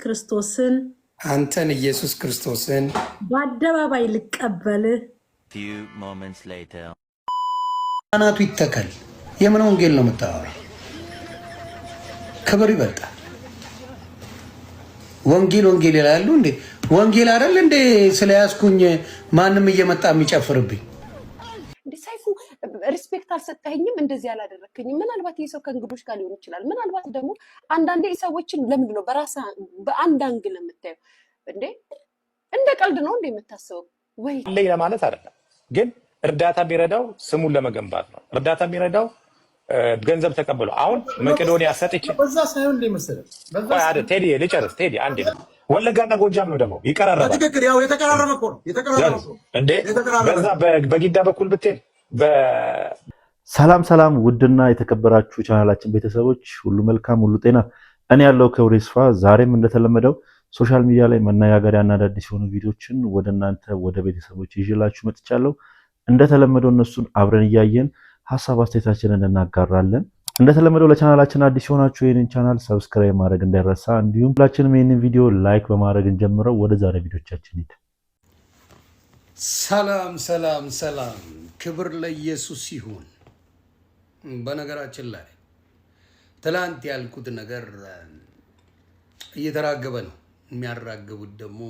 ክርስቶስን በአደባባይ ልቀበል few moments later አናቱ ይተከል የምን ወንጌል ነው የምታወራው? ክብር ይበልጣል። ወንጌል ይላሉ እንዴ? ወንጌል አይደል እንዴ? ስለያዝኩኝ ማንም እየመጣ የሚጨፍርብኝ እንዴ? ሳይፉ ሪስፔክት አልሰጠኸኝም፣ እንደዚህ ያላደረክኝም። ምናልባት ይሄ ሰው ከእንግዶች ጋር ሊሆን ይችላል። ምናልባት ደግሞ አንዳንዴ ሰዎችን ለምንድን ነው በራስህ በአንድ አንግል የምታየው? እንዴ እንደ ቀልድ ነው እንዴ የምታስበው? ወይ ለይ ለማለት አይደለም፣ ግን እርዳታ የሚረዳው ስሙን ለመገንባት ነው። እርዳታ የሚረዳው ገንዘብ ተቀበሉ። አሁን መቄዶንያ ሰጥቼ በዛ ሳይሆን እንደመሰለ በዛ አይደል? ቴዲ ልጨርስ። ቴዲ አንዴ ወለጋና ጎጃም ነው ደግሞ ይቀራረባል። ትክክል። ያው የተቀራረበ እኮ ነው የተቀራረበ እንዴ? በዛ በጊዳ በኩል ብትሄድ ሰላም ውድና የተከበራችሁ ቻናላችን ቤተሰቦች ሁሉ መልካም ሁሉ ጤና፣ እኔ ያለው ክብር ይስፋ። ዛሬም እንደተለመደው ሶሻል ሚዲያ ላይ መነጋገሪያና አዳዲስ የሆኑ ቪዲዮችን ወደ እናንተ ወደ ቤተሰቦች ይዤላችሁ መጥቻለሁ። እንደተለመደው እነሱን አብረን እያየን ሐሳብ አስተያየታችንን እናጋራለን። እንደተለመደው ለቻናላችን አዲስ ሆናችሁ ይሄንን ቻናል ሰብስክራይብ ማድረግ እንዳይረሳ፣ እንዲሁም ሁላችንም ይሄንን ቪዲዮ ላይክ በማድረግ እንጀምረው። ወደ ዛሬ ቪዲዮቻችን ሂድ። ሰላም ክብር ለኢየሱስ ይሁን። በነገራችን ላይ ትላንት ያልኩት ነገር እየተራገበ ነው። የሚያራግቡት ደግሞ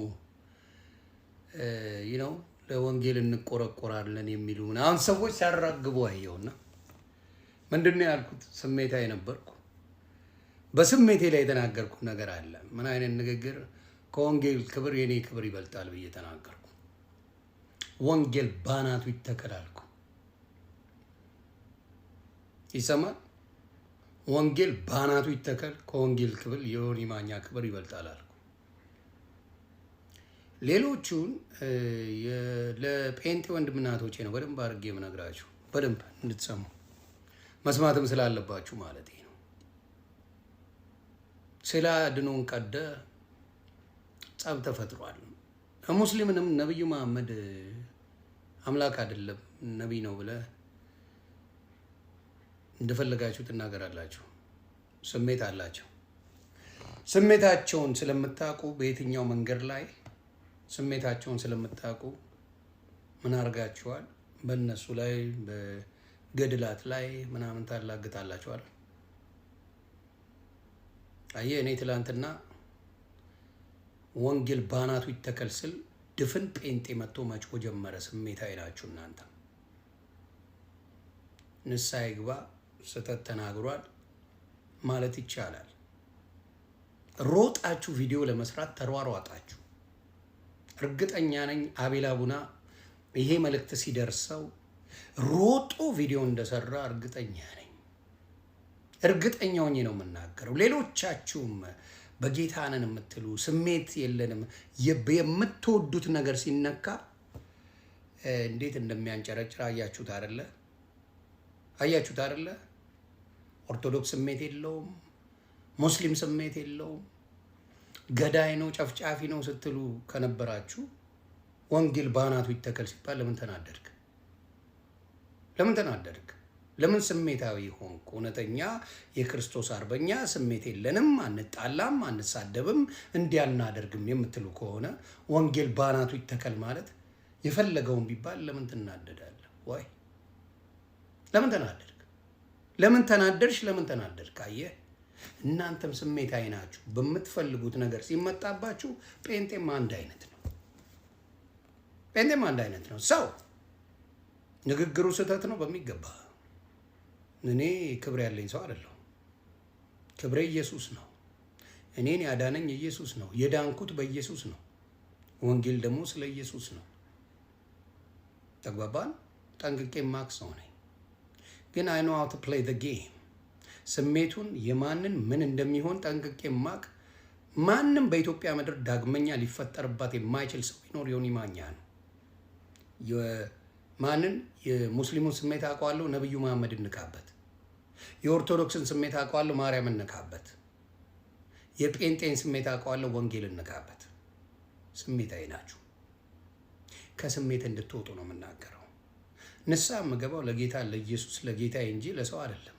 ለወንጌል እንቆረቆራለን የሚሉ አሁን ሰዎች ሲያራግቡ አየውና ምንድነው ያልኩት? ስሜታዊ ነበርኩ። በስሜቴ ላይ የተናገርኩት ነገር አለ። ምን አይነት ንግግር? ከወንጌል ክብር የኔ ክብር ይበልጣል ብዬ ተናገርኩ። ወንጌል ባናቱ ይተከላልኩ። ይሰማል? ወንጌል ባናቱ ይተከል፣ ከወንጌል ክብር የዮኒ ማኛ ክብር ይበልጣል አልኩ። ሌሎቹን ለጴንጤ ወንድምናቶቼ ነው በደንብ አድርጌ የምነግራችሁ፣ በደንብ እንድትሰሙ መስማትም ስላለባችሁ ማለት ነው። ስለ አድኖን ቀደ ጸብ ተፈጥሯል። ሙስሊምንም ነብዩ መሐመድ አምላክ አይደለም ነብይ ነው ብለ እንደፈለጋችሁ ትናገራላችሁ። ስሜት አላቸው። ስሜታቸውን ስለምታውቁ በየትኛው መንገድ ላይ ስሜታቸውን ስለምታውቁ ምን አርጋችኋል? በእነሱ ላይ በገድላት ላይ ምናምን ታላግጣላችኋል። አየህ፣ እኔ ትላንትና ወንጌል ባናቱ ይተከል ስል ድፍን ጴንጤ መጥቶ መጮ ጀመረ። ስሜታዊ ናችሁ እናንተ። ንስሐ ይግባ፣ ስህተት ተናግሯል ማለት ይቻላል። ሮጣችሁ ቪዲዮ ለመስራት ተሯሯጣችሁ። እርግጠኛ ነኝ አቤል አቡና ይሄ መልእክት ሲደርሰው ሮጦ ቪዲዮ እንደሰራ እርግጠኛ ነኝ። እርግጠኛ ሆኜ ነው የምናገረው። ሌሎቻችሁም በጌታ ነን የምትሉ ስሜት የለንም የምትወዱት ነገር ሲነካ እንዴት እንደሚያንጨረጭር አያችሁት አይደለ? አያችሁት አይደለ? ኦርቶዶክስ ስሜት የለውም፣ ሙስሊም ስሜት የለውም። ገዳይ ነው ጨፍጫፊ ነው ስትሉ ከነበራችሁ ወንጌል ባናቱ ይተከል ሲባል ለምን ተናደድክ? ለምን ስሜታዊ ሆንክ? እውነተኛ የክርስቶስ አርበኛ ስሜት የለንም፣ አንጣላም፣ አንሳደብም፣ እንዲህ አናደርግም የምትሉ ከሆነ ወንጌል ባናቱ ይተከል ማለት የፈለገውን ቢባል ለምን ትናደዳለህ? ወይ ለምን ተናደድክ? ለምን ተናደድሽ? ለምን ተናደድክ? አየህ፣ እናንተም ስሜታዊ ናችሁ። በምትፈልጉት ነገር ሲመጣባችሁ ጴንጤም አንድ አይነት ነው። ሰው ንግግሩ ስህተት ነው በሚገባ። እኔ ክብር ያለኝ ሰው አይደለሁም። ክብሬ ኢየሱስ ነው። እኔን ያዳነኝ ኢየሱስ ነው። የዳንኩት በኢየሱስ ነው። ወንጌል ደግሞ ስለ ኢየሱስ ነው። ተግባባን? ጠንቅቄ ማክ ሰው ነኝ፣ ግን I know how to play the game። ስሜቱን የማንን ምን እንደሚሆን ጠንቅቄ ማክ። ማንም በኢትዮጵያ ምድር ዳግመኛ ሊፈጠርባት የማይችል ሰው ቢኖር ዮኒ ማኛ ነው። የማንን የሙስሊሙን ስሜት አውቀዋለሁ፣ ነብዩ መሐመድ እንካበት። የኦርቶዶክስን ስሜት አውቀዋለሁ፣ ማርያም እንካበት። የጴንጤን ስሜት አውቀዋለሁ፣ ወንጌል እንካበት። ስሜታዊ ናችሁ። ከስሜት እንድትወጡ ነው የምናገረው። ንስሐ የምገባው ለጌታ ለኢየሱስ ለጌታዬ እንጂ ለሰው አይደለም።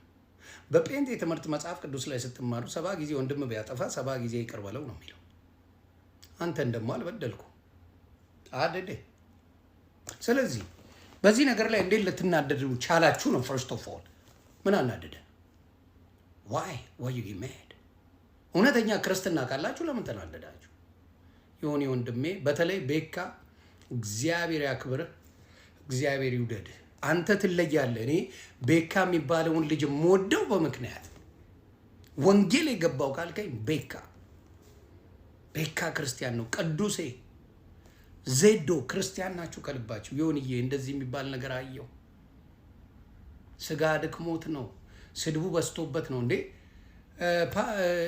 በጴንጤ ትምህርት መጽሐፍ ቅዱስ ላይ ስትማሩ 70 ጊዜ ወንድም ቢያጠፋ 70 ጊዜ ይቅር በለው ነው የሚለው። አንተን ደግሞ አልበደልኩ አደደ። ስለዚህ በዚህ ነገር ላይ እንዴት ልትናደዱ ቻላችሁ ነው? ፈርስት ኦፍ ኦል ምን አናደደ? ዋይ ዩ ጌት ማድ? እውነተኛ ክርስትና ካላችሁ ለምን ተናደዳችሁ? የሆነ ወንድሜ በተለይ ቤካ እግዚአብሔር ያክብርህ፣ እግዚአብሔር ይውደድህ። አንተ ትለያለህ። እኔ ቤካ የሚባለውን ልጅ የምወደው በምክንያት ወንጌል የገባው ካልከኝ ቤካ ክርስቲያን ነው። ቅዱሴ ዜዶ ክርስቲያን ናችሁ ከልባችሁ። ይሁንዬ እንደዚህ የሚባል ነገር አየው። ስጋ ድክሞት ነው፣ ስድቡ በስቶበት ነው እንዴ?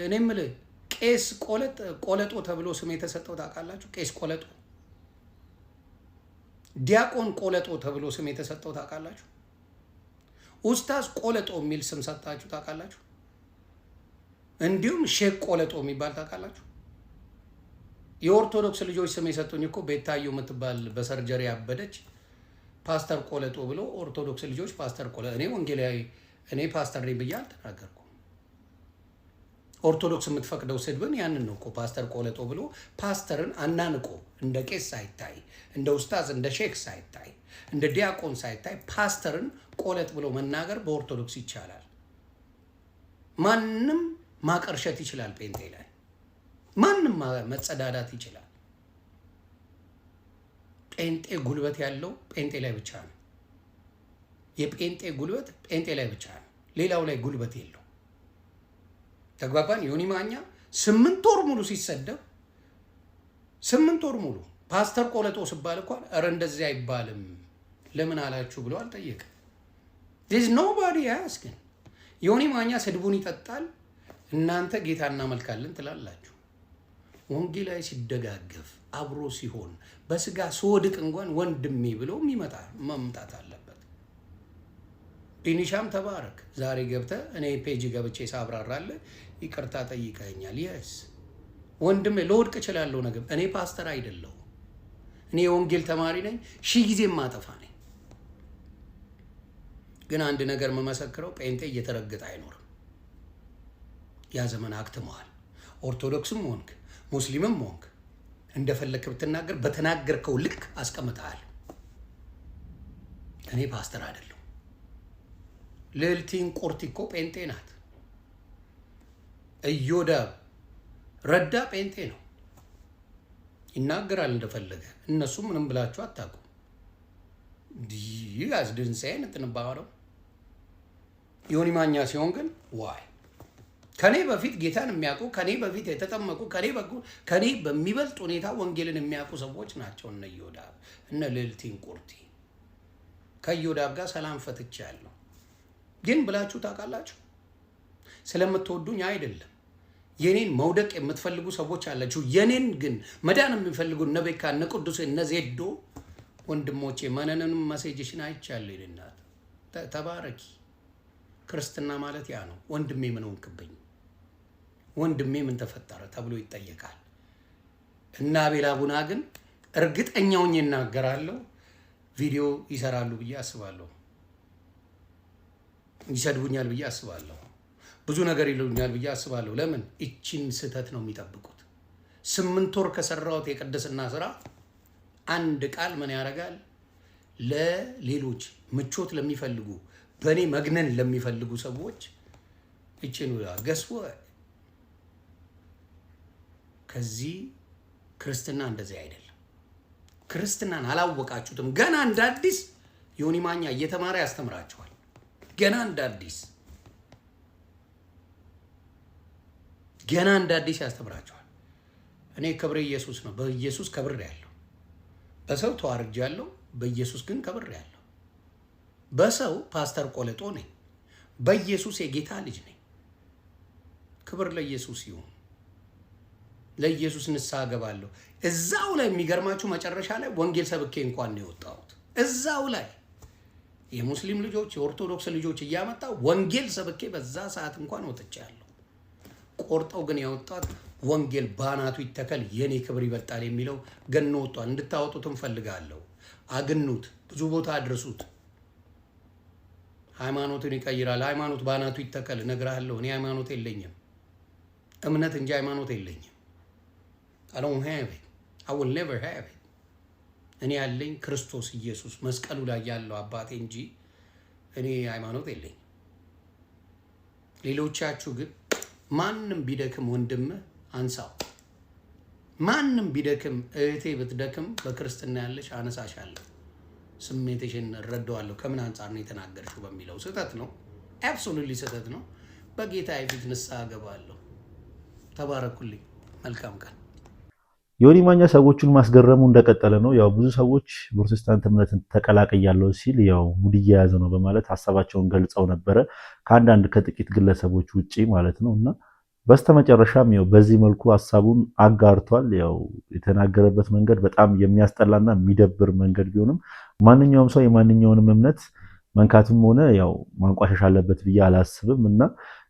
እኔ የምልህ ቄስ ቆለጦ ተብሎ ስም የተሰጠው ታውቃላችሁ? ቄስ ቆለጦ፣ ዲያቆን ቆለጦ ተብሎ ስም የተሰጠው ታውቃላችሁ? ኡስታዝ ቆለጦ የሚል ስም ሰጣችሁ ታውቃላችሁ? እንዲሁም ሼክ ቆለጦ የሚባል ታውቃላችሁ? የኦርቶዶክስ ልጆች ስም የሰጡኝ እኮ ቤታዮ የምትባል በሰርጀሪ ያበደች ፓስተር ቆለጦ ብሎ ኦርቶዶክስ ልጆች ፓስተር ቆለጦ። እኔ ወንጌላዊ እኔ ፓስተር ነኝ ብዬ አልተናገርኩም። ኦርቶዶክስ የምትፈቅደው ስድብን ያንን ነው እኮ ፓስተር ቆለጦ ብሎ ፓስተርን አናንቆ እንደ ቄስ ሳይታይ እንደ ኡስታዝ እንደ ሼክ ሳይታይ እንደ ዲያቆን ሳይታይ ፓስተርን ቆለጥ ብሎ መናገር በኦርቶዶክስ ይቻላል። ማንም ማቀርሸት ይችላል። ጴንጤ ላይ ማንም መጸዳዳት ይችላል። ጴንጤ ጉልበት ያለው ጴንጤ ላይ ብቻ ነው። የጴንጤ ጉልበት ጴንጤ ላይ ብቻ ነው። ሌላው ላይ ጉልበት የለው። ተግባባን? ዮኒ ማኛ 8 ወር ሙሉ ሲሰደብ 8 ወር ሙሉ ፓስተር ቆለጦ ሲባል እንኳን ኧረ እንደዚህ አይባልም ለምን አላችሁ ብሎ አልጠየቅም። there's nobody asking። ዮኒ ማኛ ስድቡን ይጠጣል፣ እናንተ ጌታ እናመልካለን ትላላችሁ። ወንጌላዊ ሲደጋገፍ አብሮ ሲሆን በስጋ ሲወድቅ እንኳን ወንድሜ ብሎ መምጣት አለበት። ቢኒሻም ተባረክ። ዛሬ ገብተህ እኔ ፔጅ ገብቼ ሳብራራለህ ይቅርታ ጠይቀኛል። የስ ወንድሜ ልወድቅ እችላለሁ። ነገር እኔ ፓስተር አይደለሁ። እኔ የወንጌል ተማሪ ነኝ። 1000 ጊዜ ማጠፋ ነኝ። ግን አንድ ነገር መመሰክረው ጴንጤ እየተረገጠ አይኖርም። ያ ዘመን አክትመዋል። ኦርቶዶክስም ሆንክ ሙስሊምም ሆንክ እንደፈለክ ብትናገር በተናገርከው ልክ አስቀምጠሃል። እኔ ፓስተር አይደለሁ። ልዕልቲን ቁርቲ እኮ ጴንጤ ናት። እዮዳብ ረዳ ጴንጤ ነው፣ ይናገራል እንደፈለገ። እነሱ ምንም ብላችሁ አታውቁም። ይህ አስድንሳይን እንትንባረው ዮኒ ማኛ ሲሆን ግን ዋይ ከኔ በፊት ጌታን የሚያውቁ ከኔ በፊት የተጠመቁ ከኔ በሚበልጥ ሁኔታ ወንጌልን የሚያውቁ ሰዎች ናቸው። እነ እዮዳብ እነ ልዕልቲን ቁርቲ። ከእዮዳብ ጋር ሰላም ፈትቻለሁ። ግን ብላችሁ ታውቃላችሁ? ስለምትወዱኝ አይደለም። የኔን መውደቅ የምትፈልጉ ሰዎች አላችሁ። የኔን ግን መዳን የሚፈልጉ እነ ቤካ እነ ቅዱስ እነ ዜዶ ወንድሞቼ ማንንም መሴጅሽን አይቻለሁ። ይልናት ተባረኪ። ክርስትና ማለት ያ ነው። ወንድሜ ምን ሆንክብኝ፣ ወንድሜ ምን ተፈጠረ ተብሎ ይጠየቃል። እና አቤል አቡና ግን እርግጠኛውን ይናገራለሁ፣ ቪዲዮ ይሰራሉ ብዬ አስባለሁ። ይሰድቡኛል ብዬ አስባለሁ። ብዙ ነገር ይሉኛል ብዬ አስባለሁ። ለምን እቺን ስህተት ነው የሚጠብቁት? 8 ወር ከሰራሁት የቅድስና ስራ አንድ ቃል ምን ያደርጋል? ለሌሎች ምቾት ለሚፈልጉ በእኔ መግነን ለሚፈልጉ ሰዎች እቺን ገስወ ከዚህ ክርስትና እንደዚህ አይደለም። ክርስትናን አላወቃችሁትም። ገና እንደ አዲስ ዮኒ ማኛ እየተማረ ያስተምራችኋል። ገና እንደ አዲስ ያስተምራችኋል። እኔ ክብሬ ኢየሱስ ነው። በኢየሱስ ከብሬያለሁ። በሰው ተዋርጃለሁ፣ በኢየሱስ ግን ከብሬያለሁ። በሰው ፓስተር ቆለጦ ነኝ፣ በኢየሱስ የጌታ ልጅ ነኝ። ክብር ለኢየሱስ ይሁን። ለኢየሱስ ንስሐ ገባለሁ። እዛው ላይ የሚገርማችሁ መጨረሻ ላይ ወንጌል ሰብኬ እንኳን ነው የወጣሁት። እዛው ላይ የሙስሊም ልጆች የኦርቶዶክስ ልጆች እያመጣ ወንጌል ሰብኬ በዛ ሰዓት እንኳን ወጥቻለሁ። ቆርጠው ግን ያወጣት ወንጌል ባናቱ ይተከል የኔ ክብር ይበልጣል የሚለው ገኖ ወጥቷል። እንድታወጡት እንፈልጋለሁ። አግኑት፣ ብዙ ቦታ አድርሱት። ሃይማኖትን ይቀይራል። ሃይማኖት ባናቱ ይተከል እነግርሃለሁ። እኔ ሃይማኖት የለኝም፣ እምነት እንጂ ሃይማኖት የለኝም። I don't have it. I will never have it. እኔ ያለኝ ክርስቶስ ኢየሱስ መስቀሉ ላይ ያለው አባቴ እንጂ እኔ ሃይማኖት የለኝ። ሌሎቻችሁ ግን ማንንም ቢደክም ወንድም አንሳው፣ ማንንም ቢደክም እህቴ ብትደክም በክርስትና ያለሽ አነሳሻለሁ፣ ስሜትሽን እረዳዋለሁ። ከምን አንፃር ነው የተናገርሽው በሚለው ስህተት ነው፣ አብሶሉትሊ ስህተት ነው። በጌታ ፊት ንስሐ ገባለሁ። ተባረኩልኝ። መልካም ቀን። ዮኒ ማኛ ሰዎቹን ማስገረሙ እንደቀጠለ ነው። ያው ብዙ ሰዎች ፕሮቴስታንት እምነትን ተቀላቅያለሁ ሲል ያው ሙድ እየያዘ ነው በማለት ሀሳባቸውን ገልጸው ነበረ፣ ከአንዳንድ ከጥቂት ግለሰቦች ውጪ ማለት ነው። እና በስተመጨረሻም ያው በዚህ መልኩ ሀሳቡን አጋርቷል። ያው የተናገረበት መንገድ በጣም የሚያስጠላና የሚደብር መንገድ ቢሆንም ማንኛውም ሰው የማንኛውንም እምነት መንካትም ሆነ ያው ማንቋሸሽ አለበት ብዬ አላስብም። እና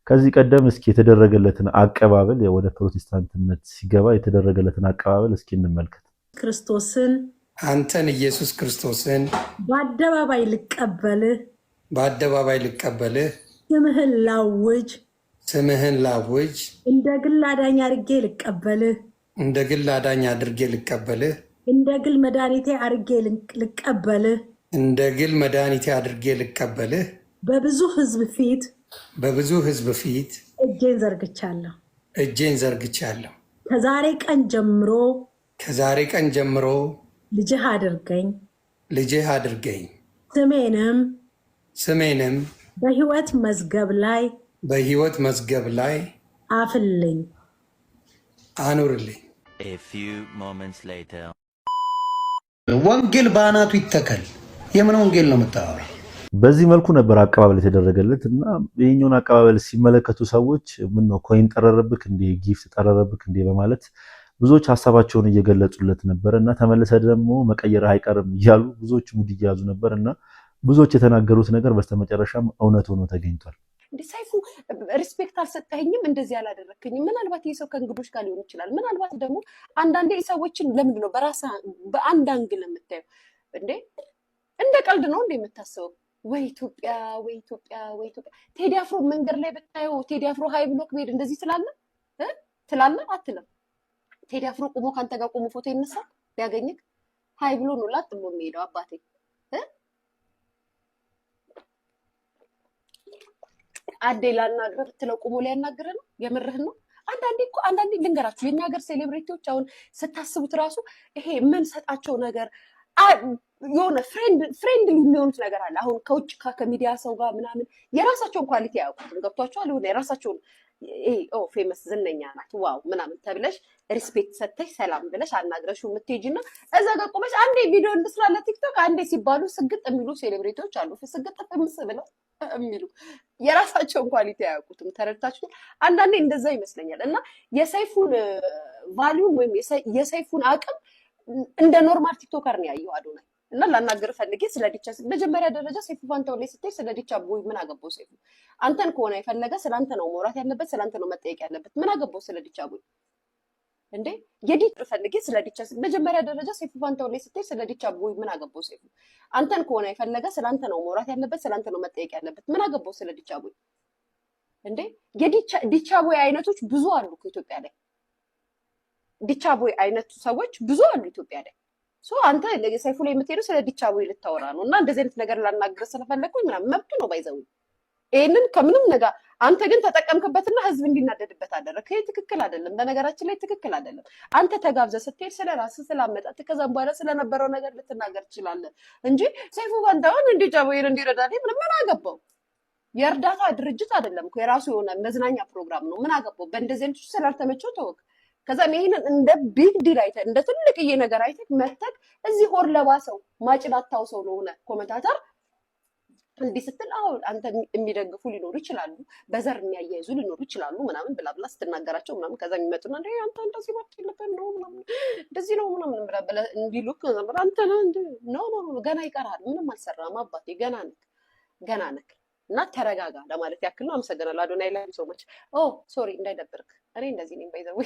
ከዚህ ቀደም እስኪ የተደረገለትን አቀባበል ወደ ፕሮቴስታንትነት ሲገባ የተደረገለትን አቀባበል እስኪ እንመልከት። ክርስቶስን አንተን ኢየሱስ ክርስቶስን በአደባባይ ልቀበልህ ስምህን ላውጅ እንደ ግል አዳኝ አድርጌ ልቀበልህ እንደ ግል መድኃኒቴ አድርጌ ልቀበልህ በብዙ ሕዝብ ፊት እጄን ዘርግቻለሁ። ከዛሬ ቀን ጀምሮ ልጅህ አድርገኝ። ስሜንም በሕይወት መዝገብ ላይ አኑርልኝ። A few moments later. ወንጌል በአናቱ ይተከል። የምን ወንጌል ነው የምታወራው? በዚህ መልኩ ነበር አቀባበል የተደረገለት እና ይህኛውን አቀባበል ሲመለከቱ ሰዎች ምን ነው ኮይን ጠረረብክ እንዴ፣ ጊፍት ጠረረብክ እንዴ በማለት ብዙዎች ሀሳባቸውን እየገለጹለት ነበር። እና ተመለሰ ደግሞ መቀየር አይቀርም እያሉ ብዙዎች ሙድ እየያዙ ነበር። እና ብዙዎች የተናገሩት ነገር በስተመጨረሻም እውነት ሆኖ ተገኝቷል። እንዴ ሰይፉ ሪስፔክት አልሰጠኸኝም፣ እንደዚህ አላደረክኝም። ምናልባት ይሄ ሰው ከእንግዶች ጋር ሊሆን ይችላል። ምናልባት ደግሞ አንዳንዴ ሰዎችን ለምንድን ነው በራስህ በአንድ አንግል የምታየው? እንዴ እንደ ቀልድ ነው እንዴ የምታስበው? ወይ ኢትዮጵያ ወይ ኢትዮጵያ ወይ ኢትዮጵያ። ቴዲ አፍሮ መንገድ ላይ ብታየው ቴዲ አፍሮ ሃይ ብሎክ ሄድ እንደዚህ ትላለህ አትልም? ቴዲ አፍሮ ቆሞ ካንተ ጋር ቆሞ ፎቶ ይነሳል ቢያገኝክ? ሃይ ብሎ ነው ላጥ ብሎ የሚሄደው አባቴ። አዴ ላናግርህ ብትለው ቆሞ ሊያናግርህ ነው? የምርህን ነው? አንዳንዴ ልንገራችሁ፣ የኛ ሀገር ሴሌብሪቲዎች አሁን ስታስቡት ራሱ ይሄ የምንሰጣቸው ነገር የሆነ ፍሬንድሊ የሚሆኑት ነገር አለ። አሁን ከውጭ ከሚዲያ ሰው ጋር ምናምን የራሳቸውን ኳሊቲ አያውቁትም። ገብቷቸዋል? የሆነ የራሳቸውን ፌመስ ዝነኛ ናት ዋው ምናምን ተብለሽ ሪስፔክት ሰተሽ ሰላም ብለሽ አናግረሽው የምትሄጂና እዛ ጋር ቆመሽ አንዴ ቪዲዮ እንስራለ ቲክቶክ አንዴ ሲባሉ ስግጥ የሚሉ ሴሌብሪቲዎች አሉ። ስግጥ ፍምስ ብለው የሚሉ የራሳቸውን ኳሊቲ አያውቁትም። ተረድታችሁ? አንዳንዴ እንደዛ ይመስለኛል። እና የሰይፉን ቫሊዩም ወይም የሰይፉን አቅም እንደ ኖርማል ቲክቶከር ነው ያየው አዶናይ። እና ላናገር ፈልጌ ስለ ዲቻ መጀመሪያ ደረጃ ሰይፉ ፋንታው ላይ ስትይ ስለ ዲቻ ቦይ ምን አገባው? ሰይፉ አንተን ከሆነ የፈለገ ስላንተ ነው መውራት ያለበት፣ ስላንተ ነው መጠየቅ ያለበት። ምን አገባው ስለ ዲቻ ቦይ እንዴ? የዲቻ ፈልጌ ስለ ዲቻ መጀመሪያ ደረጃ ሰይፉ ፋንታው ላይ ስትይ ስለ ዲቻ ቦይ ምን አገባው? ሰይፉ አንተን ከሆነ የፈለገ ስላንተ ነው መውራት ያለበት፣ ስላንተ ነው መጠየቅ ያለበት። ምን አገባው ስለ ዲቻ ቦይ እንዴ? የዲቻ ቦይ አይነቶች ብዙ አሉ ኢትዮጵያ ላይ። ዲቻ ቦይ አይነት ሰዎች ብዙ አሉ ኢትዮጵያ ላይ። አንተ ሰይፉ ላይ የምትሄዱ ስለ ዲቻ ቦይ ልታወራ ነው። እና እንደዚህ አይነት ነገር ላናግር ስለፈለኩኝ ምናምን መብቱ ነው ባይዘው። ይሄንን ከምንም ነገር አንተ ግን ተጠቀምክበትና ህዝብ እንዲናደድበት አደረክ። ይሄ ትክክል አይደለም። በነገራችን ላይ ትክክል አይደለም። አንተ ተጋብዘህ ስትሄድ ስለ ራስህ ስላመጣጥ ከዛም በኋላ ስለነበረው ነገር ልትናገር ትችላለህ እንጂ ሰይፉ ፋንታውን ዲቻ ቦይን እንዲረዳልኝ ምን አገባው? የእርዳታ ድርጅት አይደለም እኮ የራሱ የሆነ መዝናኛ ፕሮግራም ነው። ምን አገባው? በእንደዚህ አይነት ስላልተመቸው ተወክ። ከዛ ይሄንን እንደ ቢግ ዲል አይተህ እንደ ትልቅዬ ነገር አይተህ መተክ እዚህ ሆር ለባሰው ማጭላታው ሰው ነው ሆነ ኮሜንታተር እንዲህ ስትል አንተ የሚደግፉ ሊኖሩ ይችላሉ፣ በዘር የሚያያይዙ ሊኖሩ ይችላሉ ምናምን ብላ ስትናገራቸው ምናምን ከዛ የሚመጡና እንደ አንተ እንደዚህ ማለት የለብህም ነው ምናምን እንደዚህ ነው ምናምን ብላ እንዲሉክ አንተ ነው ገና ይቀርሃል፣ ምንም አልሰራም አባቴ፣ ገና ነክ እና ተረጋጋ ለማለት ያክል ነው። አመሰግናለሁ አዶናይ ላይ ሰዎች ሶሪ እንዳይደብርክ። እኔ እንደዚህ ነኝ ባይዘው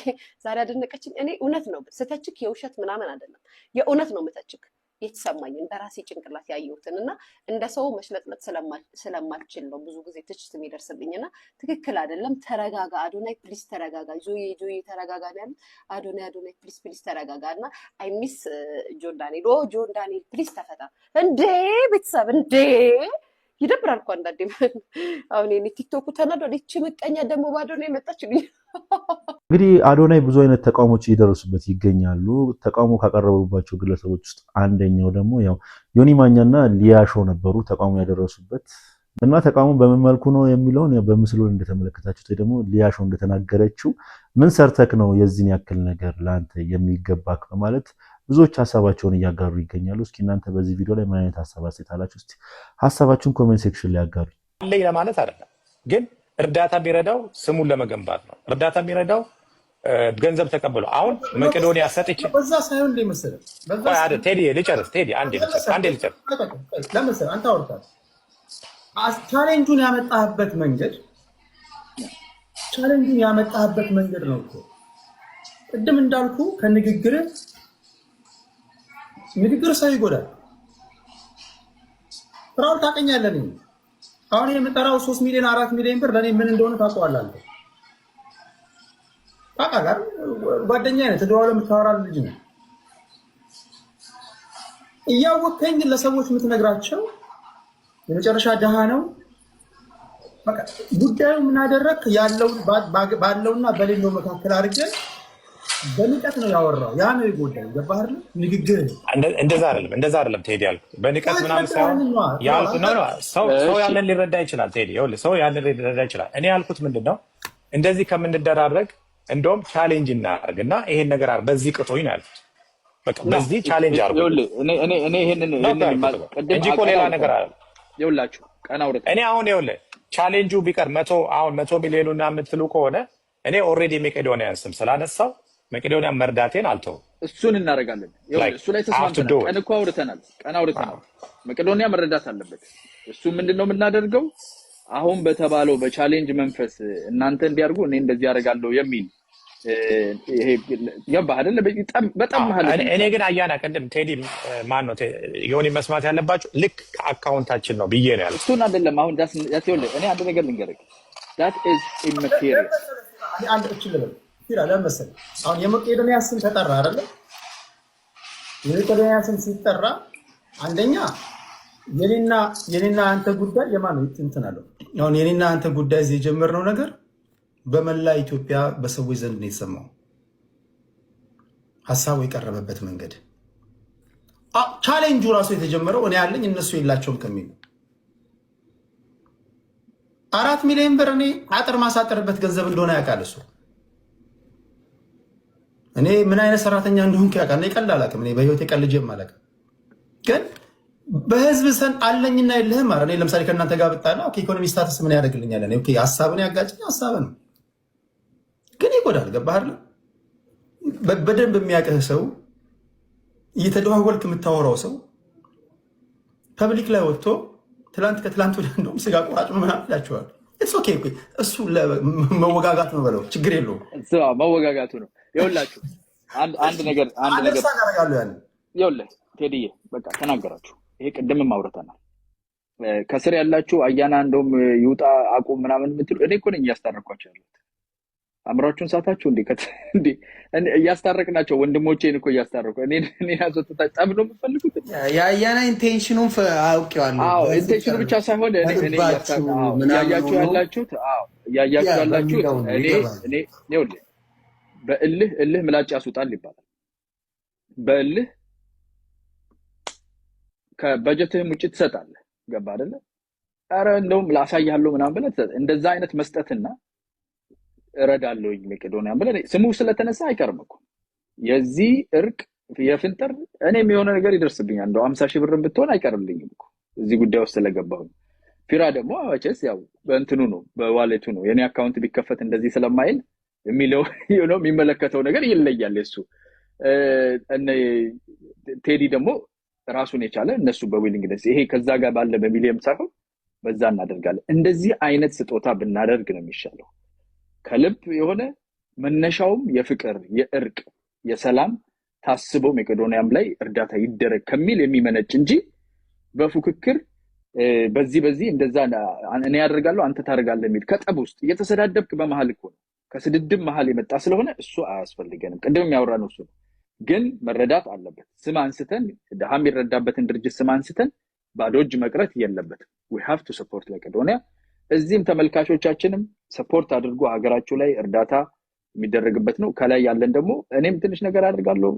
ዛሬ አደነቀችኝ። እኔ እውነት ነው ስተችክ የውሸት ምናምን አይደለም፣ የእውነት ነው የምተችክ። የተሰማኝን በራሴ ጭንቅላት ያየሁትን እና እንደ ሰው መሽለጥለጥ ስለማልችል ነው ብዙ ጊዜ ትችት የሚደርስብኝና ትክክል አይደለም። ተረጋጋ አዶናይ ፕሊስ ተረጋጋ፣ ጆዬ ተረጋጋ ነው ያሉት። አዶናይ ፕሊስ ተረጋጋ እና አይ ሚስ ጆን ዳንኤል ፕሊስ ተፈታ እንዴ ቤተሰብ እንዴ ይደብራል እኮ አንዳንዴ። አሁን እኔ ቲክቶኩ ተናዷል። እቺ ምቀኛ ደግሞ በአዶናይ መጣች። እንግዲህ አዶናይ ብዙ አይነት ተቃውሞች እየደረሱበት ይገኛሉ። ተቃውሞ ካቀረቡባቸው ግለሰቦች ውስጥ አንደኛው ደግሞ ያው ዮኒ ማኛና ሊያሾ ነበሩ ተቃውሞ ያደረሱበት እና ተቃውሞ በምን መልኩ ነው የሚለውን በምስሉ እንደተመለከታችሁት ወይ ደግሞ ሊያሾ እንደተናገረችው ምን ሰርተክ ነው የዚህን ያክል ነገር ለአንተ የሚገባክ በማለት ብዙዎች ሐሳባቸውን እያጋሩ ይገኛሉ። እስኪ እናንተ በዚህ ቪዲዮ ላይ ምን አይነት ሐሳብ አስተያየታላችሁ? እስቲ ሐሳባችሁን ኮሜንት ሴክሽን ላይ ያጋሩ። አለኝ ለማለት አይደለም፣ ግን እርዳታ የሚረዳው ስሙን ለመገንባት ነው። እርዳታ የሚረዳው ገንዘብ ተቀብሎ አሁን መቄዶንያ ሰጥቼ በዛ ሳይሆን እንደምሰለ በዛ ቴዲ ልጨርስ። ቴዲ አንዴ ልጨርስ። ለምሳሌ አንተ አውርታል ቻሌንጁን ያመጣህበት መንገድ ነው እኮ ቅድም እንዳልኩ ከንግግር ሰው ይጎዳል። ፍራውል ታቀኛለህ። አሁን የምጠራው 3 ሚሊዮን 4 ሚሊዮን ብር ለኔ ምን እንደሆነ ታውቀዋለህ አንተ። ታውቃለህ ጓደኛዬ ነህ፣ ተደዋውለህ የምታወራው ልጅ ነው። እያወቅኸኝ ለሰዎች የምትነግራቸው የመጨረሻ ደሃ ነው። በቃ ጉዳዩ ምን አደረክ ያለው ባለውና በሌለው መካከል አድርገን በንቀት ነው ያወራው። ያ ነው ይጎዳል። ገባህ አይደል? ንግግር እንደዛ አይደለም ቴዲ ያልኩት በንቀት ምናምን ሳይሆን ያልኩት ነው። ሰው ያለን ሊረዳ ይችላል ቴዲ፣ ይኸውልህ ሰው ያለን ሊረዳ ይችላል። እኔ ያልኩት ምንድነው እንደዚህ ከምንደራረግ እንደውም ቻሌንጅ እናርግና ይሄን ነገር በዚህ ቅጦኝ ነው ያልኩት። በቃ በዚህ ቻሌንጅ አርጉ። ይኸውልህ እኔ ይሄንን እንጂ እኮ ሌላ ነገር አለ። ይኸውላችሁ ቀና አውርድ። እኔ አሁን ይኸውልህ ቻሌንጁ ቢቀር 100 ሚሊዮንና የምትሉ ከሆነ እኔ ኦልሬዲ መቄዶንያን ስም ስላነሳው መቄዶንያ መርዳቴን አልተውም። እሱን እናደርጋለን። እሱ ላይ ተስማምተናል። ቀን እኮ አውርተናል። መቄዶንያ መረዳት አለበት። እሱ ምንድነው የምናደርገው አሁን በተባለው በቻሌንጅ መንፈስ እናንተ እንዲያርጉ እኔ እንደዚህ ያደርጋለሁ የሚል ይሄ ገባህ አይደለ? በጣም ማለት እኔ ግን አያና ቀደም ቴዲ ማን ነው የሆነ መስማት ያለባችሁ ልክ አካውንታችን ነው ብዬ ነው ያልኩት። እሱን አይደለም አሁን ዳስ እኔ አንድ ነገር ልንገርህ that is immaterial አንድ እችልበል ይላል መሰለኝ። አሁን የመቄዶንያ ስም ተጠራ አይደለ? የመቄዶንያ ስም ሲጠራ አንደኛ የኔና አንተ ጉዳይ የማን ነው እንትናለው። አሁን የኔና አንተ ጉዳይ እዚህ የጀመርነው ነገር በመላ ኢትዮጵያ በሰዎች ዘንድ ነው የተሰማው። ሐሳቡ የቀረበበት መንገድ ቻሌንጁ ራሱ የተጀመረው እኔ ያለኝ እነሱ የላቸውም ከሚል 4 ሚሊዮን ብር እኔ አጥር ማሳጠርበት ገንዘብ እንደሆነ ያውቃል እሱ። እኔ ምን አይነት ሰራተኛ እንደሆንኩ ያውቃል። እኔ ቀልድ አላውቅም። እኔ በህይወቴ ቀልጄም አላውቅም። ግን በህዝብ ሰን አለኝና የለህም ማለት እኔ ለምሳሌ ከእናንተ ጋር ብጣላ ኢኮኖሚ ስታተስ ምን ያደርግልኛል? እኔ ሀሳብን ያጋጭኝ ሀሳብ ነው፣ ግን ይጎዳል። ገባህ አይደል? በደንብ የሚያውቅህ ሰው እየተደዋወልክ የምታወራው ሰው ፐብሊክ ላይ ወጥቶ ከትላንት ወደ እንደውም ስጋ ቆራጭ ምናምን ይላቸዋል። እሱ መወጋጋት ነው በለው፣ ችግር የለውም። መወጋጋቱ ነው። ይኸውላችሁ አንድ ነገር ይኸውልህ ቴዲዬ በቃ ተናገራችሁ። ይሄ ቅድምም አውርተናል። ከስር ያላችሁ አያና እንደውም ይውጣ አቁም ምናምን የምትሉ እኔ እኮ ነኝ እያስታረቅኳቸው ያሉት። አምራችሁን ሳታችሁ እንዴ እያስታረቅናቸው ወንድሞቼን እኮ እያስታረቁ እኔ ያዘውታ ጠብ ነው የምትፈልጉት? የአያና ኢንቴንሽኑን አውቄዋለሁ። አዎ ኢንቴንሽኑ ብቻ ሳይሆን እኔ ያያችሁ ያላችሁት እኔ ይኸውልህ በእልህ ምላጭ ያስውጣል ይባላል። በእልህ ከበጀትህም ውጭ ትሰጣለህ። ገባ አይደለ? ኧረ እንደውም ላሳያለሁ ምናምን ብለህ እንደዛ አይነት መስጠትና እረዳለሁኝ መቄዶንያን ብለህ ስሙ ስለተነሳ አይቀርም እኮ የዚህ እርቅ የፍንጠር እኔም የሆነ ነገር ይደርስብኛል። እንደው 50 ሺህ ብርም ብትሆን አይቀርልኝም እኮ እዚህ ጉዳይ ውስጥ ስለገባሁኝ። ፊራ ደግሞ አቸስ ያው በእንትኑ ነው በዋሌቱ ነው የኔ አካውንት ቢከፈት እንደዚህ ስለማይል የሚለው የሚመለከተው ነገር ይለያል። እሱ እነ ቴዲ ደግሞ ራሱን የቻለ እነሱ በዊሊንግነስ ይሄ ከዛ ጋር ባለ በሚሊየም ሳይሆን በዛ እናደርጋለን። እንደዚህ አይነት ስጦታ ብናደርግ ነው የሚሻለው። ከልብ የሆነ መነሻውም የፍቅር የእርቅ የሰላም ታስበው መቄዶንያም ላይ እርዳታ ይደረግ ከሚል የሚመነጭ እንጂ በፉክክር በዚህ እንደዛ እኔ ያደርጋለሁ አንተ ታደርጋለህ የሚል ከጠብ ውስጥ እየተሰዳደብክ በመሃል እኮ ነው ከስድድብ መሃል የመጣ ስለሆነ እሱ አያስፈልገንም። ቅድም ያወራነው እሱ ነው። ግን መረዳት አለበት። ስም አንስተን ድሃ የሚረዳበትን ድርጅት ስም አንስተን ባዶ እጅ መቅረት የለበትም። we have to support መቄዶንያ። እዚህም ተመልካቾቻችንም ሰፖርት አድርጎ ሀገራችሁ ላይ እርዳታ የሚደረግበት ነው። ከላይ ያለን ደግሞ እኔም ትንሽ ነገር አድርጋለሁ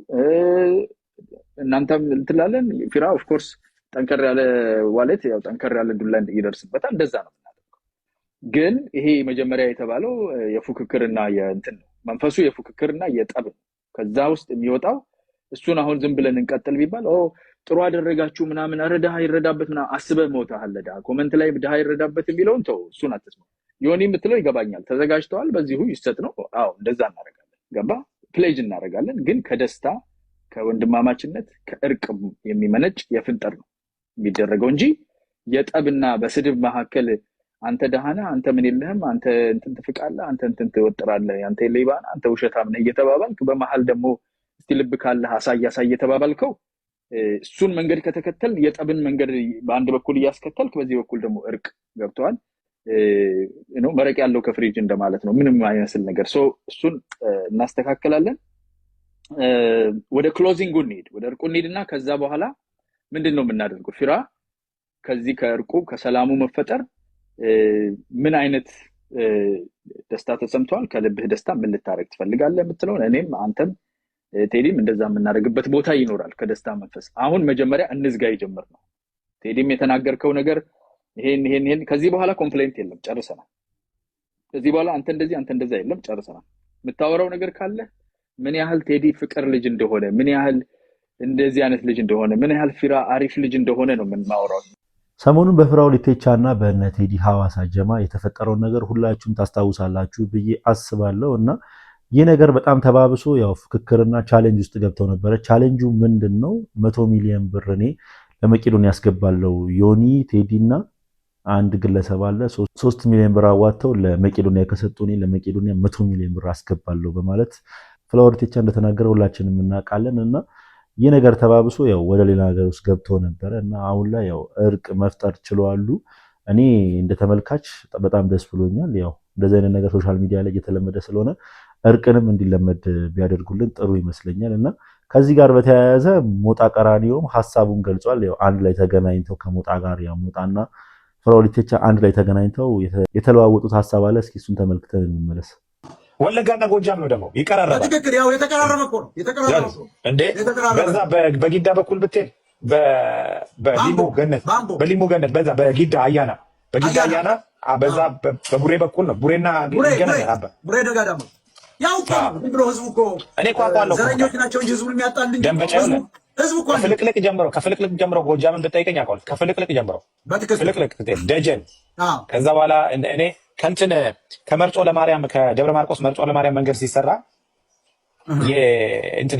እናንተም እንትላለን ፊራ ኦፍ ኮርስ ጠንከር ያለ ዋሌት ያው ጠንከር ያለ ዱላ ይደርስበታል። እንደዛ ነው የምናደርገው። ግን ይሄ መጀመሪያ የተባለው የፉክክርና የእንትን ነው መንፈሱ የፉክክርና የጠብ ነው። ከዛ ውስጥ የሚወጣው እሱን አሁን ዝም ብለን እንቀጥል ቢባል ጥሩ አደረጋችሁ ምናምን አረዳ ይረዳበት ምናምን አስበህ ሞታል ለዳ ኮሜንት ላይ ድሃ ይረዳበት የሚለውን ተው እሱን አትስማ። ዮኒ የምትለው ይገባኛል ተዘጋጅተዋል በዚሁ ይሰጥ ነው። አዎ እንደዛ እናደርጋለን። ገባ ፕሌጅ እናደርጋለን። ግን ከደስታ ከወንድማማችነት ከእርቅ የሚመነጭ የፍንጠር ነው የሚደረገው እንጂ የጠብና በስድብ መካከል አንተ ደሃና አንተ ምን የለህም አንተ እንትን ትፍቃለህ አንተ እንትን ትወጥራለህ አንተ ሌባና አንተ ውሸታም ነህ እየተባባልክ በመሃል ደግሞ እስቲ ልብ ካለህ አሳይ እየተባባልከው እሱን መንገድ ከተከተል የጠብን መንገድ በአንድ በኩል እያስከተልክ በዚህ በኩል ደግሞ እርቅ ገብቷል መረቅ ያለው ከፍሪጅ እንደማለት ነው። ምንም አይመስል ነገር እሱን እናስተካክላለን። ወደ ክሎዚንጉ እንሂድ ወደ እርቁ እንሂድና ከዛ በኋላ ምንድነው የምናደርገው? ፊራ ከዚህ ከእርቁ ከሰላሙ መፈጠር ምን አይነት ደስታ ተሰምቷል? ከልብህ ደስታ ምን ልታረግ ትፈልጋለህ የምትለው እኔም አንተም ቴዲም እንደዛ የምናደርግበት ቦታ ይኖራል። ከደስታ መንፈስ አሁን መጀመሪያ እንዝጋ ይጀምር ነው። ቴዲም የተናገርከው ነገር ይሄን ከዚህ በኋላ ኮምፕሌንት የለም ጨርሰናል። ከዚህ በኋላ አንተ እንደዛ የለም ጨርሰናል። የምታወራው ነገር ካለ ምን ያህል ቴዲ ፍቅር ልጅ እንደሆነ ምን ያህል እንደዚህ አይነት ልጅ እንደሆነ ምን ያህል ፊራ አሪፍ ልጅ እንደሆነ ነው የምናወራው። ሰሞኑን በፍራኦል ኢቴቻና በእነ ቴዲ ሐዋሳ ጀማ የተፈጠረውን ነገር ሁላችሁም ታስታውሳላችሁ ብዬ አስባለሁ እና ይህ ነገር በጣም ተባብሶ ያው ፍክክርና ቻሌንጅ ውስጥ ገብተው ነበረ። ቻሌንጁ ምንድነው? 100 ሚሊዮን ብር እኔ ለመቄዶንያ ያስገባለው ዮኒ ቴዲና አንድ ግለሰብ አለ 3 ሚሊዮን ብር አዋጥተው ለመቄዶንያ ከሰጡ እኔ ለመቄዶንያ 100 ሚሊዮን ብር አስገባለሁ በማለት ፍራኦል ኢቴቻ እንደተናገረ ሁላችንም እናውቃለን እና ይህ ነገር ተባብሶ ያው ወደ ሌላ ነገር ውስጥ ገብተው ነበረ እና አሁን ላይ ያው እርቅ መፍጠር ችለዋል። እኔ እንደተመልካች በጣም ደስ ብሎኛል። ያው እንደዚህ አይነት ነገር ሶሻል ሚዲያ ላይ እየተለመደ ስለሆነ እርቅንም እንዲለመድ ቢያደርጉልን ጥሩ ይመስለኛል እና ከዚህ ጋር በተያያዘ ሞጣ ቀራኒዮም ሐሳቡን ገልጿል። ያው አንድ ላይ ተገናኝተው ከሞጣ ጋር ያው ሞጣና ፍራኦል ኢቴቻ አንድ ላይ ተገናኝተው የተለዋወጡት ሐሳብ አለ። እስኪ እሱን ተመልክተን እንመለስ። ወለጋና ጎጃም ነው ደግሞ ይቀራረባል። ትክክል ያው የተቀራረበ እኮ ነው የተቀራረበ እንዴ በዛ በጊዳ በኩል ብትሄድ በሊሙ ገነት በዛ በጊዳ አያና በዛ በቡሬ በኩል ነው ቡሬና ገነት ቡሬ ደጋዳማ ያው ብሎ ህዝቡ እኮ እኔ ቋቋለው ዘረኞች ናቸው እንጂ ህዝቡን የሚያጣል እንጂ ህዝቡ እኮ ከፍልቅልቅ ጀምሮ ጎጃምን ብትጠይቀኝ አውቃለሁ። ከፍልቅልቅ ጀምሮ ፍልቅልቅ ደጀን ከዛ በኋላ እኔ ከንትን ከመርጦ ለማርያም ከደብረ ማርቆስ መርጦ ለማርያም መንገድ ሲሰራ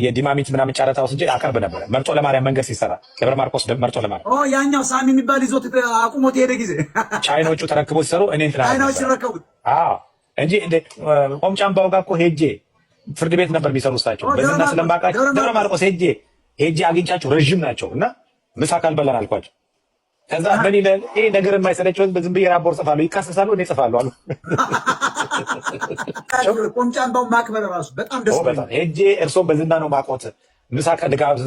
የዲማሚት ምናምን ጨረታ ወስጄ አቀርብ ነበር። መርጦ ለማርያም መንገድ ሲሰራ ደብረ ማርቆስ መርጦ ለማርያም ያኛው ሳሚ የሚባል ይዞት አቁሞት የሄደ ጊዜ ቻይኖቹ ተረክቦ ሲሰሩ እኔ ቻይናዎች ሲረከቡት እንጂ ቆምጫምባው ጋር እኮ ሄጄ ፍርድ ቤት ነበር የሚሰሩ እሳቸው በዝና ስለማውቃቸው ደብረ ማርቆስ ሄጄ አግኝቻቸው ረዥም ናቸው እና ምሳ ካልበላን አልኳቸው። ከዛ ምን ይላል ይሄ ነገር የማይሰለቸው በዝም ብዬ ራፖር ጽፋለሁ ይካሰሳሉ እኔ ጽፋለሁ አሉ። ቆምጫምባው ማክበር ራሱ በጣም ደስ ይላል። ሄጄ እርሶ በዝና ነው ማቆት ምሳ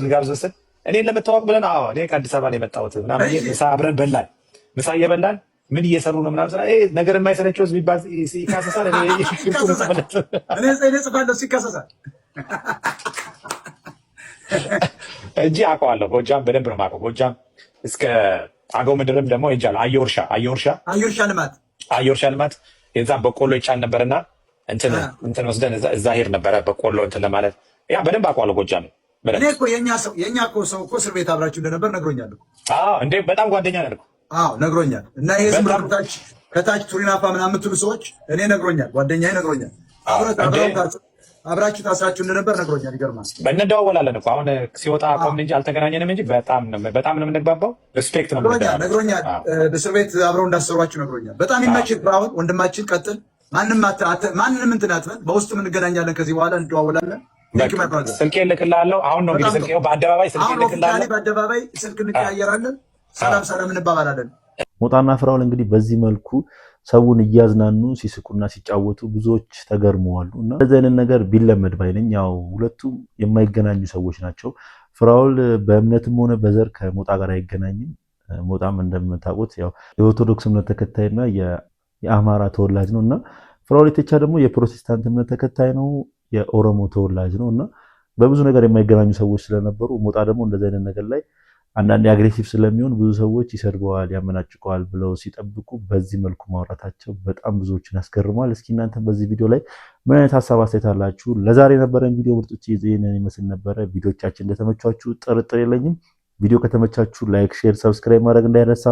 ልጋብዝ ስል እኔን ለመታወቅ ብለን እኔ ከአዲስ አበባ ነው የመጣሁት ምናምን ምሳ አብረን በላን። ምሳ እየበላን ምን እየሰሩ ነው ምናምን ስራ ነገር የማይሰለቸው ቢባል ይካሰሳል እኔ ጽፋለሁ ሲካሰሳል እንጂ አውቀዋለሁ። ጎጃም በደንብ ነው የማውቀው። ጎጃም እስከ አገው ምድርም ደግሞ ሄጃለሁ። አየርሻ ልማት የዛ በቆሎ ይጫን ነበርና እንትን ወስደን እዛ ሄድ ነበረ በቆሎ እንትን ለማለት ያ በደንብ አውቀዋለሁ። ጎጃም እኔ እኮ የኛ እኮ ሰው እኮ እስር ቤት አብራችሁ እንደነበር ነግሮኛል። እንዴ በጣም ጓደኛ ነን እኮ ነግሮኛል። እና ይሄ ዝም ብሎ ከታች ቱሪናፋ ምናምን የምትሉ ሰዎች እኔ ነግሮኛል፣ ጓደኛዬ ነግሮኛል። አብራችሁ ታስራችሁ እንደነበር ነግሮኛል። ይገርማል። እንደዋወላለን እኮ አሁን ሲወጣ ቆምን እንጂ አልተገናኘንም እንጂ በጣም ነው የምንግባባው። ሪስፔክት ነው ነግሮኛል። በእስር ቤት አብረው እንዳሰሯችሁ ነግሮኛል። በጣም ይመችህ ብራውን ወንድማችን፣ ቀጥል። ማንንም እንትን አትበል። በውስጥ እንገናኛለን። ከዚህ በኋላ እንደዋወላለን። ስልኬ ልክልሃለሁ። አሁን ነው እንግዲህ ስልኬ በአደባባይ ስልኬ ልክልሃለሁ። በአደባባይ ስልክ እንቀያየራለን። ሰላም እንባባላለን። ሞጣና ፍራኦል እንግዲህ በዚህ መልኩ ሰውን እያዝናኑ ሲስቁና ሲጫወቱ ብዙዎች ተገርመዋል። እና እንደዚህ አይነት ነገር ቢለመድ ባይነኝ። ያው ሁለቱም የማይገናኙ ሰዎች ናቸው። ፍራኦል በእምነትም ሆነ በዘር ከሞጣ ጋር አይገናኝም። ሞጣም እንደምታውቁት ያው የኦርቶዶክስ እምነት ተከታይና የአማራ ተወላጅ ነው እና ፍራኦል ኢቴቻ ደግሞ የፕሮቴስታንት እምነት ተከታይ ነው፣ የኦሮሞ ተወላጅ ነው እና በብዙ ነገር የማይገናኙ ሰዎች ስለነበሩ ሞጣ ደግሞ እንደዚህ አይነት ነገር ላይ አንዳንድ አግሬሲቭ ስለሚሆን ብዙ ሰዎች ይሰድበዋል፣ ያመናጭቀዋል ብለው ሲጠብቁ በዚህ መልኩ ማውራታቸው በጣም ብዙዎችን ያስገርመዋል። እስኪ እናንተ በዚህ ቪዲዮ ላይ ምን አይነት ሀሳብ አስተያየት አላችሁ? ለዛሬ የነበረን ቪዲዮ ምርጦች ይሄንን ይመስል ነበረ። ቪዲዮቻችን እንደተመቻችሁ ጥርጥር የለኝም። ቪዲዮ ከተመቻችሁ ላይክ፣ ሼር፣ ሰብስክራይብ ማድረግ እንዳይረሳ።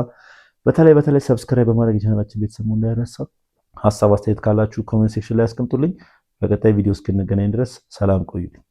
በተለይ ሰብስክራይብ በማድረግ የቻናላችን ቤተሰብ እንዳይረሳ። ሀሳብ አስተያየት ካላችሁ ኮሜንት ሴክሽን ላይ አስቀምጡልኝ። በቀጣይ ቪዲዮ እስክንገናኝ ድረስ ሰላም ቆዩልኝ።